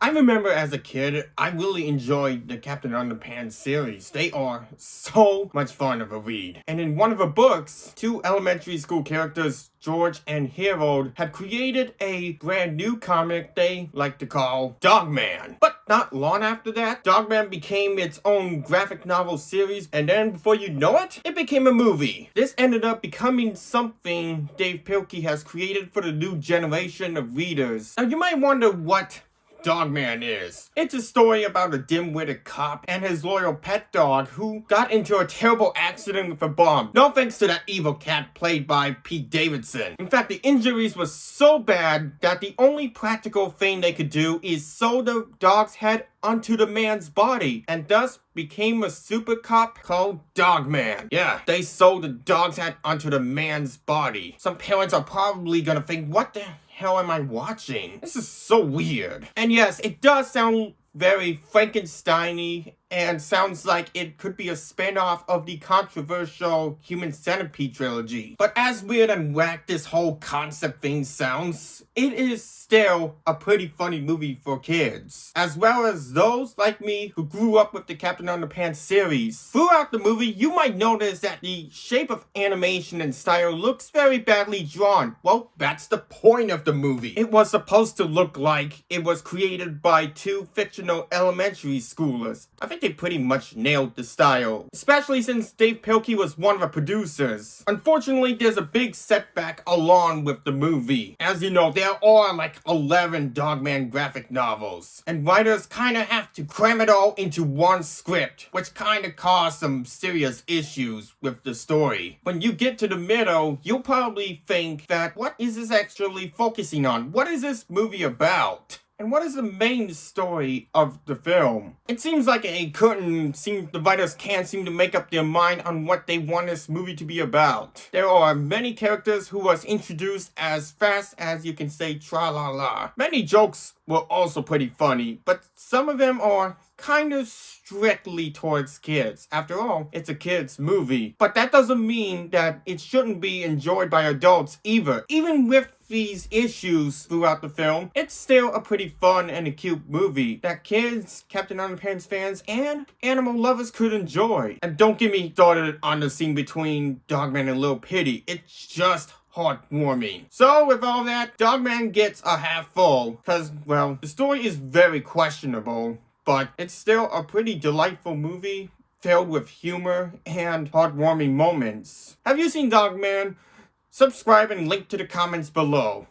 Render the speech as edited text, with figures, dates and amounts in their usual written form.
I remember as a kid, I really enjoyed the Captain Underpants series. They are so much fun of a read. And in one of the books, two elementary school characters, George and Harold, had created a brand new comic they like to call Dogman. But not long after that, Dogman became its own graphic novel series, and then before you know it, it became a movie. This ended up becoming something Dav Pilkey has created for the new generation of readers. Now you might wonder what Dogman is. It's a story about a dim-witted cop and his loyal pet dog who got into a terrible accident with a bomb. No thanks to that evil cat played by Pete Davidson. In fact, the injuries were so bad that the only practical thing they could do is sew the dog's head onto the man's body, and thus became a super cop called Dogman. Yeah, they sewed the dog's head onto the man's body. Some parents are probably gonna think, what the hell am I watching? This is so weird. And yes, it does sound very Frankenstein-y and sounds like it could be a spin-off of the controversial Human Centipede trilogy. But as weird and whack this whole concept thing sounds, it is still a pretty funny movie for kids, as well as those like me who grew up with the Captain Underpants series. Throughout the movie, you might notice that the shape of animation and style looks very badly drawn. Well, that's the point of the movie. It was supposed to look like it was created by two fictional elementary schoolers. I think they pretty much nailed the style, especially since Dav Pilkey was one of the producers. Unfortunately, there's a big setback along with the movie. As you know, there are like 11 Dogman graphic novels, and writers kinda have to cram it all into one script, which kinda caused some serious issues with the story. When you get to the middle, you'll probably think that, what is this actually focusing on? What is this movie about? And what is the main story of the film? It seems like the writers can't seem to make up their mind on what they want this movie to be about. There are many characters who was introduced as fast as you can say tra-la-la. Many jokes were also pretty funny, but some of them are kind of strictly towards kids. After all, it's a kids movie. But that doesn't mean that it shouldn't be enjoyed by adults either. Even with these issues throughout the film, it's still a pretty fun and a cute movie that kids, Captain Underpants fans, and animal lovers could enjoy. And don't get me started on the scene between Dogman and Lil Pity. It's just heartwarming. So with all that, Dogman gets a half full, because, well, the story is very questionable, but it's still a pretty delightful movie filled with humor and heartwarming moments. Have you seen Dogman? Subscribe and link to the comments below.